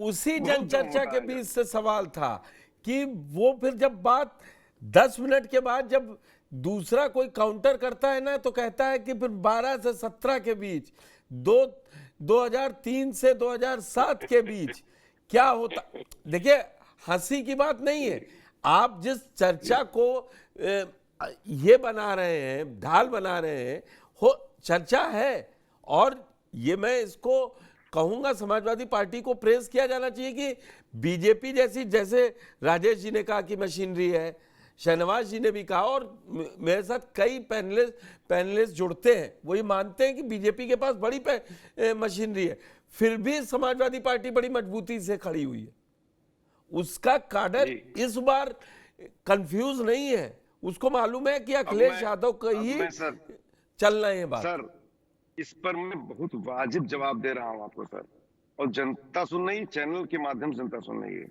उसी बहुत जन कम चर्चा होता के है। बीच से सवाल था कि वो फिर जब बात 10 मिनट के बाद जब दूसरा कोई काउंटर करता है ना, तो कहता है कि फिर 12 से 17 के बीच, 2003 से 2007 के बीच क्या होता। देखिए, हंसी की बात नहीं है। आप जिस चर्चा को ये बना रहे हैं, ढाल बना रहे हैं, हो चर्चा है। और ये मैं इसको कहूंगा, समाजवादी पार्टी को प्रेस किया जाना चाहिए कि बीजेपी जैसी, जैसे राजेश जी ने कहा कि मशीनरी है, शहनवाज जी ने भी कहा, और मेरे साथ कई पैनलिस्ट जुड़ते हैं, वही मानते हैं कि बीजेपी के पास बड़ी मशीनरी है, फिर भी समाजवादी पार्टी बड़ी मजबूती से खड़ी हुई है। उसका काडर इस बार कंफ्यूज नहीं है, उसको मालूम है कि अखिलेश यादव का ही सर, चलना है बात। सर, इस पर मैं बहुत वाजिब जवाब दे रहा हूं आपको सर, और जनता सुन रही है, चैनल के माध्यम से जनता सुन रही है।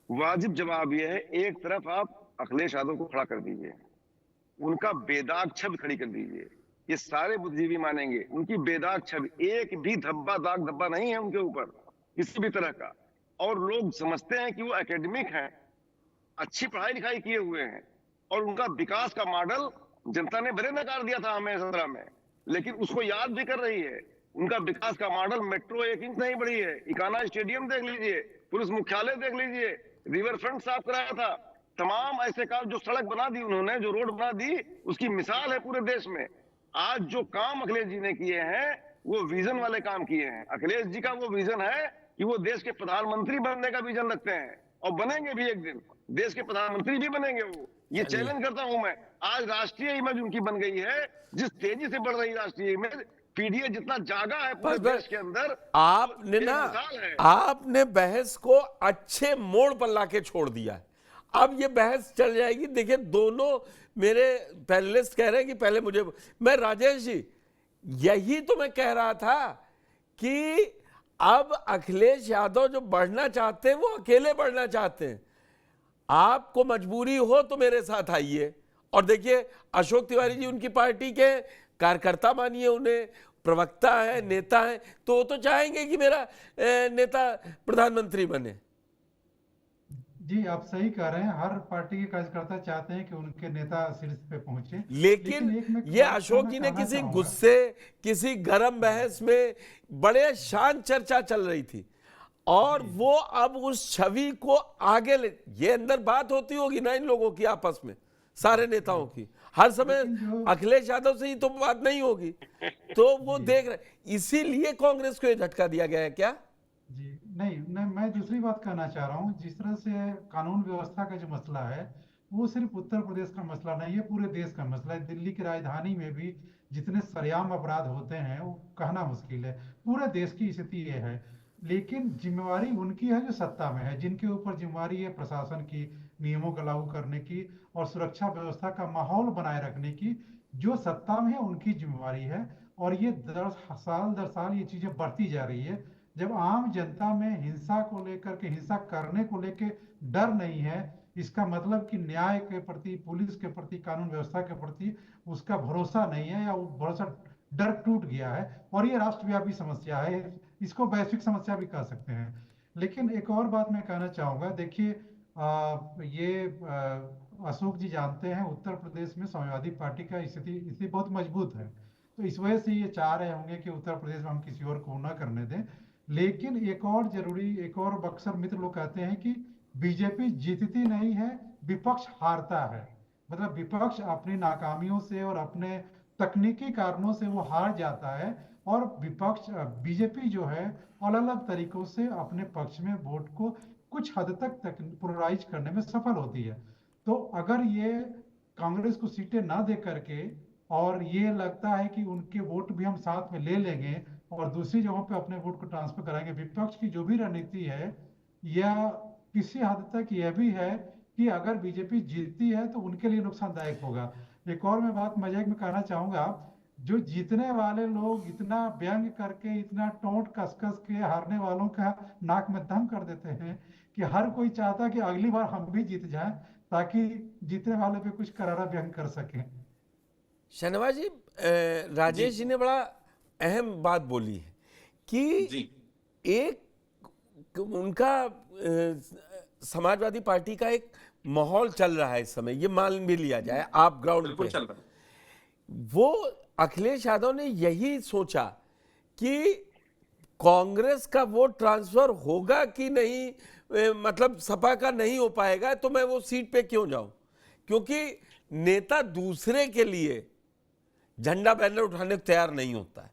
वाजिब जवाब यह है, एक तरफ आप अखिलेश यादव को खड़ा कर दीजिए, उनका बेदाग छवि खड़ी कर दीजिए, ये सारे बुद्धिजीवी मानेंगे, उनकी बेदाग छवि, एक भी धब्बा दाग धब्बा नहीं है उनके ऊपर किसी भी तरह का, और लोग समझते हैं कि वो एकेडमिक हैं, अच्छी पढ़ाई लिखाई किए हुए हैं, और उनका विकास का मॉडल जनता ने भले नकार दिया था हमें 17 में, लेकिन उसको याद भी कर रही है। उनका विकास का मॉडल मेट्रो 1 इंच नहीं बढ़ी है, इकाना स्टेडियम देख लीजिए, पुलिस मुख्यालय देख लीजिए, रिवर फ्रंट साफ कराया था, तमाम ऐसे काम, जो सड़क बना दी उन्होंने, जो रोड बना दी, उसकी मिसाल है पूरे देश में। आज जो काम अखिलेश जी ने किए हैं वो विजन वाले काम किए हैं। अखिलेश जी का वो विजन है कि वो देश के प्रधानमंत्री बनने का विजन रखते हैं, और बनेंगे भी, एक दिन देश के प्रधानमंत्री भी बनेंगे वो, ये चैलेंज करता हूं मैं। आज राष्ट्रीय इमेज उनकी बन गई है, जिस तेजी से बढ़ रही राष्ट्रीय इमेज, पीडीए जितना जागा है पूरे देश के अंदर, आपने ना, आपने बहस को अच्छे मोड़ पर लाके छोड़ दिया है। अब ये बहस चल जाएगी। देखिए, दोनों मेरे पैनलिस्ट कह रहे हैं कि पहले मुझे, मैं राजेश जी, यही तो मैं कह रहा था कि अब अखिलेश यादव जो बढ़ना चाहते हैं वो अकेले बढ़ना चाहते हैं। आपको मजबूरी हो तो मेरे साथ आइए, और देखिए अशोक तिवारी जी उनकी पार्टी के कार्यकर्ता मानिए उन्हें, प्रवक्ता है, नेता है, तो वो तो चाहेंगे कि मेरा नेता प्रधानमंत्री बने। जी, आप सही कह रहे हैं, हर पार्टी के कार्यकर्ता चाहते हैं कि उनके नेता शीर्ष पे पहुंचे, लेकिन एक मैं ये अशोक जी ने किसी गुस्से, किसी गर्म बहस में बड़े शांत चर्चा चल रही थी, और वो अब उस छवि को आगे ले, ये अंदर बात होती होगी ना इन लोगों की आपस में, सारे नेताओं की, हर समय अखिलेश यादव से ही तो बात नहीं होगी, तो वो देख रहे, इसीलिए कांग्रेस को ये झटका दिया गया है क्या? जी नहीं, मैं दूसरी बात कहना चाह रहा हूँ। जिस तरह से कानून व्यवस्था का जो मसला है, वो सिर्फ उत्तर प्रदेश का मसला नहीं है, पूरे देश का मसला है। दिल्ली की राजधानी में भी जितने सरेआम अपराध होते हैं वो कहना मुश्किल है, पूरे देश की स्थिति ये है। लेकिन जिम्मेवारी उनकी है जो सत्ता में है, जिनके ऊपर जिम्मेवारी है प्रशासन की, नियमों को लागू करने की और सुरक्षा व्यवस्था का माहौल बनाए रखने की, जो सत्ता में है उनकी जिम्मेवारी है। और ये साल दर साल ये चीजें बढ़ती जा रही है। जब आम जनता में हिंसा को लेकर के, हिंसा करने को लेकर डर नहीं है, इसका मतलब कि न्याय के प्रति, पुलिस के प्रति, कानून व्यवस्था के प्रति उसका भरोसा नहीं है, या वो भरोसा, डर टूट गया है। और ये राष्ट्रव्यापी समस्या है, इसको वैश्विक समस्या भी कह सकते हैं। लेकिन एक और बात मैं कहना चाहूंगा, देखिए अशोक जी जानते हैं उत्तर प्रदेश में समाजवादी पार्टी का स्थिति बहुत मजबूत है, तो इस वजह से ये चाह रहे होंगे कि उत्तर प्रदेश में हम किसी और को न करने दें। लेकिन एक और बक्सर मित्र लोग कहते हैं कि बीजेपी जीतती नहीं है, विपक्ष हारता है। मतलब विपक्ष अपनी नाकामियों से और अपने तकनीकी कारणों से वो हार जाता है, और विपक्ष, बीजेपी जो है अलग अलग तरीकों से अपने पक्ष में वोट को कुछ हद तक पोलराइज करने में सफल होती है। तो अगर ये कांग्रेस को सीटें ना दे करके, और ये लगता है कि उनके वोट भी हम साथ में ले लेंगे और दूसरी जगहों पे अपने वोट को ट्रांसफर कराएंगे, विपक्ष की जो भी रणनीति है, या किसी हद तक यह भी है कि अगर बीजेपी जीतती है तो उनके लिए नुकसानदायक होगा। एक और मैं बात मजाक में कहना चाहूंगा, जो जीतने वाले लोग इतना व्यंग करके, इतना टोंट कस के हारने वालों का नाक में दम कर देते हैं कि हर कोई चाहता कि अगली बार हम भी जीत जाएं, ताकि जीतने वाले पे कुछ करारा व्यंग कर सकें। शहनवाज जी, राजेश जी ने बड़ा अहम बात बोली है कि एक उनका समाजवादी पार्टी का एक माहौल चल रहा है इस समय, ये मान भी लिया जाए आप ग्राउंड बिल्कुल पे। चल रहा है। वो अखिलेश यादव ने यही सोचा कि कांग्रेस का वोट ट्रांसफर होगा कि नहीं, मतलब सपा का नहीं हो पाएगा तो मैं वो सीट पे क्यों जाऊं, क्योंकि नेता दूसरे के लिए झंडा बैनर उठाने को तैयार नहीं होता है,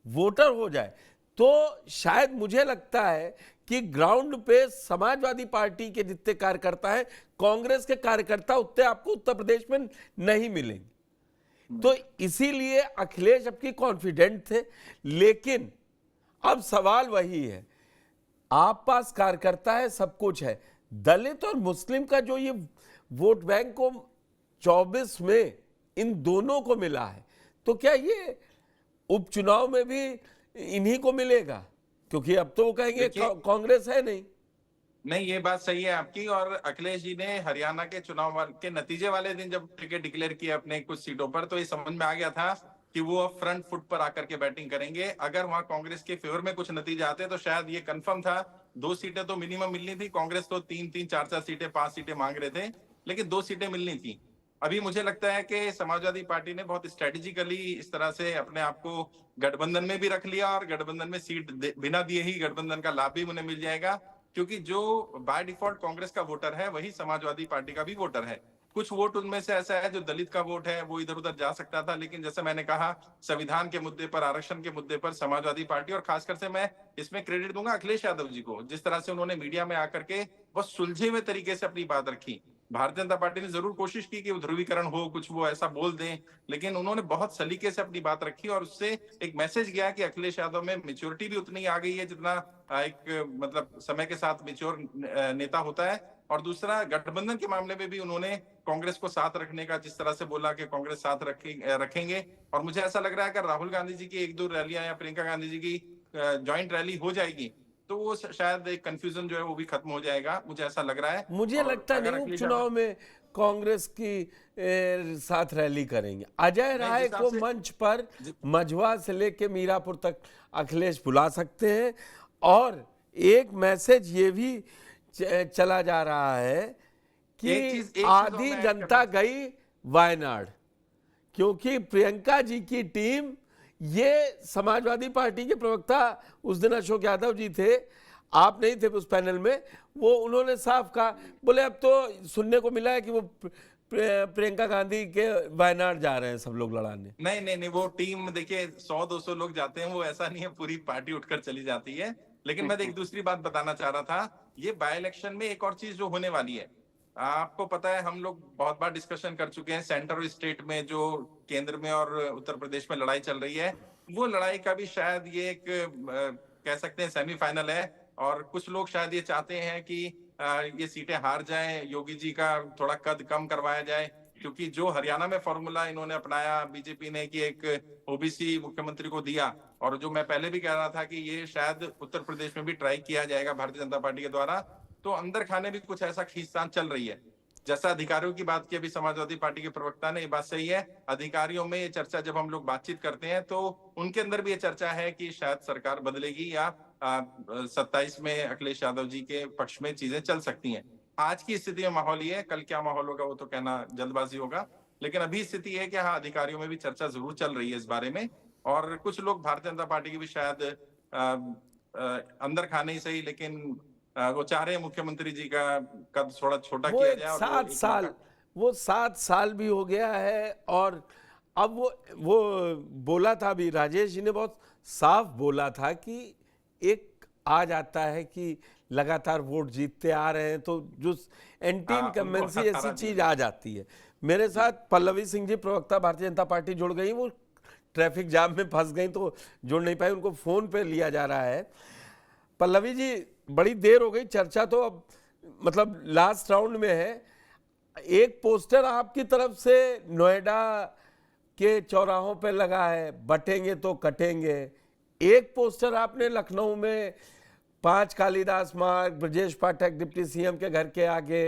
वोटर हो जाए। तो शायद मुझे लगता है कि ग्राउंड पे समाजवादी पार्टी के जितने कार्यकर्ता हैं, कांग्रेस के कार्यकर्ता उतने आपको उत्तर प्रदेश में नहीं मिलेंगे। तो इसीलिए अखिलेश आपकी कॉन्फिडेंट थे। लेकिन अब सवाल वही है, आप पास कार्यकर्ता है, सब कुछ है, दलित और मुस्लिम का जो ये वोट बैंक को 24 में इन दोनों को मिला है, तो क्या ये उपचुनाव में भी इन्हीं को मिलेगा? क्योंकि अब तो वो कहेंगे कांग्रेस है नहीं। नहीं, ये बात सही है आपकी। और अखिलेश जी ने हरियाणा के चुनाव के नतीजे वाले दिन जब टिकट डिक्लेयर किया अपने कुछ सीटों पर, तो ये समझ में आ गया था कि वो अब फ्रंट फुट पर आकर के बैटिंग करेंगे। अगर वहां कांग्रेस के फेवर में कुछ नतीजे आते तो शायद ये कंफर्म था, 2 सीटें तो मिनिमम मिलनी थी। कांग्रेस तो 3-3, 4-4 सीटें, 5 सीटें मांग रहे थे, लेकिन 2 सीटें मिलनी थी। अभी मुझे लगता है कि समाजवादी पार्टी ने बहुत स्ट्रेटेजिकली इस तरह से अपने आप को गठबंधन में भी रख लिया, और गठबंधन में सीट बिना दिए ही गठबंधन का लाभ भी उन्हें मिल जाएगा, क्योंकि जो बाय डिफॉल्ट कांग्रेस का वोटर है वही समाजवादी पार्टी का भी वोटर है। कुछ वोट उनमें से ऐसा है जो दलित का वोट है, वो इधर उधर जा सकता था, लेकिन जैसे मैंने कहा, संविधान के मुद्दे पर, आरक्षण के मुद्दे पर समाजवादी पार्टी, और खासकर से मैं इसमें क्रेडिट दूंगा अखिलेश यादव जी को, जिस तरह से उन्होंने मीडिया में आकर के बहुत सुलझे हुए तरीके से अपनी बात रखी। भारतीय जनता पार्टी ने जरूर कोशिश की कि वो ध्रुवीकरण हो, कुछ वो ऐसा बोल दें, लेकिन उन्होंने बहुत सलीके से अपनी बात रखी, और उससे एक मैसेज गया कि अखिलेश यादव में मेच्योरिटी भी उतनी आ गई है जितना एक मतलब समय के साथ मेच्योर नेता होता है। और दूसरा, गठबंधन के मामले में भी उन्होंने कांग्रेस को साथ रखने का जिस तरह से बोला कि कांग्रेस साथ रखेंगे। और मुझे ऐसा लग रहा है कि राहुल गांधी जी की 1-2 रैलियां या प्रियंका गांधी जी की ज्वाइंट रैली हो जाएगी तो वो शायद एक कंफ्यूजन जो है वो भी खत्म हो जाएगा, मुझे ऐसा लग रहा है। मुझे लगता नहीं उपचुनाव में कांग्रेस की साथ रैली करेंगे। अजय राय को मंच पर मझवा से लेके मीरापुर तक अखिलेश बुला सकते हैं। और एक मैसेज ये भी चला जा रहा है कि आधी जनता गई वायनाड, क्योंकि प्रियंका जी की टीम, ये समाजवादी पार्टी के प्रवक्ता उस दिन अशोक यादव जी थे, आप नहीं थे उस पैनल में, वो उन्होंने साफ कहा, बोले अब तो सुनने को मिला है कि वो प्रियंका गांधी के वायनाड जा रहे हैं सब लोग लड़ाने। नहीं, वो टीम देखिए 100-200 लोग जाते हैं, वो ऐसा नहीं है पूरी पार्टी उठकर चली जाती है। लेकिन मैं एक दूसरी बात बताना चाह रहा था, ये बाय इलेक्शन में एक और चीज जो होने वाली है, आपको पता है, हम लोग बहुत बार डिस्कशन कर चुके हैं, सेंटर और स्टेट में जो केंद्र में और उत्तर प्रदेश में लड़ाई चल रही है, वो लड़ाई का भी शायद ये एक कह सकते हैं सेमीफाइनल है। और कुछ लोग शायद ये चाहते हैं कि ये सीटें हार जाएं, योगी जी का थोड़ा कद कम करवाया जाए, क्योंकि जो हरियाणा में फॉर्मूला इन्होंने अपनाया बीजेपी ने कि एक ओबीसी मुख्यमंत्री को दिया, और जो मैं पहले भी कह रहा था कि ये शायद उत्तर प्रदेश में भी ट्राई किया जाएगा भारतीय जनता पार्टी के द्वारा, तो अंदर खाने भी कुछ ऐसा खींचतान चल रही है। जैसा अधिकारियों की बात की अभी समाजवादी पार्टी के प्रवक्ता ने, ये बात सही है, अधिकारियों में ये चर्चा जब हम लोग बातचीत करते हैं तो उनके अंदर भी ये चर्चा है कि शायद सरकार बदलेगी या 27 में अखिलेश यादव जी के पक्ष में चीजें चल सकती हैं। आज की स्थिति में माहौल ये है, कल क्या माहौल होगा वो तो कहना जल्दबाजी होगा, लेकिन अभी स्थिति है कि हाँ, अधिकारियों में भी चर्चा जरूर चल रही है इस बारे में। और कुछ लोग भारतीय जनता पार्टी की भी शायद अंदर खाने ही सही, लेकिन वो चाह रहे हैं मुख्यमंत्री जी का कद थोड़ा छोटा किया जाए। 7 साल भी हो गया है, और अब वो बोला था भी, राजेश जी ने बहुत साफ बोला था कि एक आ जाता है कि लगातार वोट जीतते आ रहे हैं तो जो एंटी इनकम्बेंसी ऐसी चीज आ जाती है। मेरे साथ पल्लवी सिंह जी, प्रवक्ता भारतीय जनता पार्टी, जुड़ गई, वो ट्रैफिक जाम में फंस गई तो जुड़ नहीं पाई, उनको फोन पे लिया जा रहा है। पल्लवी जी, बड़ी देर हो गई, चर्चा तो अब मतलब लास्ट राउंड में है। एक पोस्टर आपकी तरफ से नोएडा के चौराहों पे लगा है, बटेंगे तो कटेंगे। एक पोस्टर आपने लखनऊ में 5 कालिदास मार्ग, ब्रजेश पाठक डिप्टी सीएम के घर के आगे,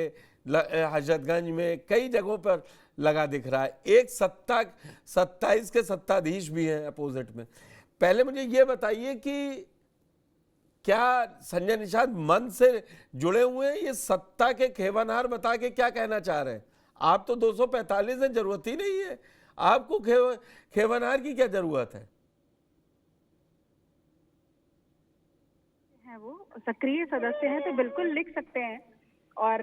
हजरतगंज में, कई जगहों पर लगा दिख रहा है। एक 27 के सत्ताधीश भी हैं अपोजिट में। पहले मुझे ये बताइए कि क्या संजय निषाद मन से जुड़े हुए हैं? ये सत्ता के खेवनहार बता के क्या कहना चाह रहे हैं? आप तो 245 है, जरूरत ही नहीं है आपको खेवनहार की क्या जरूरत है? वो सक्रिय सदस्य हैं तो बिल्कुल लिख सकते हैं। और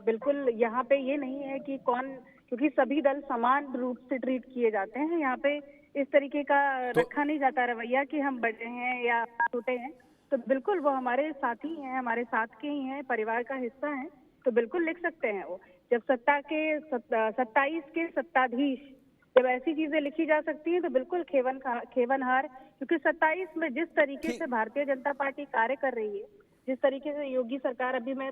बिल्कुल यहाँ पे ये नहीं है कि कौन, क्योंकि सभी दल समान रूप से ट्रीट किए जाते हैं। यहाँ पे इस तरीके का रखा नहीं जाता रवैया कि हम बड़े हैं या छोटे हैं। तो बिल्कुल वो हमारे साथी हैं, हमारे साथ के ही हैं, परिवार का हिस्सा हैं, तो बिल्कुल लिख सकते हैं वो। जब सत्ता के 27 के सत्ताधीश, जब ऐसी चीजें लिखी जा सकती हैं तो बिल्कुल खेवनहार, क्योंकि 27 में जिस तरीके से भारतीय जनता पार्टी कार्य कर रही है, जिस तरीके से योगी सरकार, अभी मैं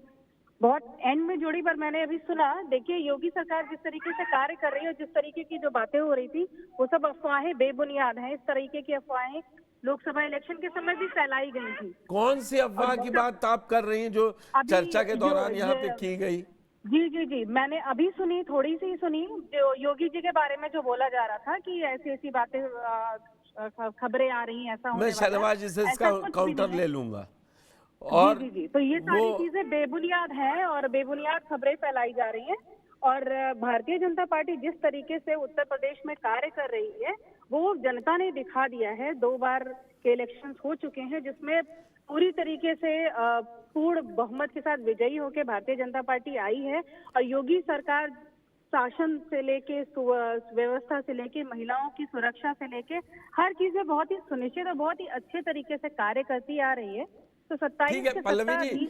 बहुत एंड में जुड़ी पर मैंने अभी सुना, देखिए योगी सरकार जिस तरीके से कार्य कर रही है और जिस तरीके की जो बातें हो रही थी वो सब अफवाहें बेबुनियाद हैं। इस तरीके की अफवाहें लोकसभा इलेक्शन के समय भी फैलाई गई थी। कौन सी अफवाह की बात आप कर रही हैं जो चर्चा के दौरान यहाँ पे की गई? जी, मैंने अभी सुनी, थोड़ी सी सुनी, जो योगी जी के बारे में जो बोला जा रहा था कि ऐसी ऐसी बातें, खबरें आ रही हैं, ऐसा होने मैं वाला है। शहनवाज जी से इसका ऐसा कुछ भी काउंटर नहीं है। ले लूंगा। और जी, तो ये सारी चीजें बेबुनियाद हैं और बेबुनियाद खबरें फैलाई जा रही हैं। और भारतीय जनता पार्टी जिस तरीके से उत्तर प्रदेश में कार्य कर रही है वो जनता ने दिखा दिया है। 2 बार के इलेक्शंस हो चुके हैं जिसमें पूरी तरीके से पूर्ण बहुमत के साथ विजयी होकर भारतीय जनता पार्टी आई है। और योगी सरकार शासन से लेके, व्यवस्था से लेके, महिलाओं की सुरक्षा से लेके हर चीजें बहुत ही सुनिश्चित और बहुत ही अच्छे तरीके से कार्य करती आ रही है। तो 27 ठीक है के पल्लवी जी, सत्ताधीश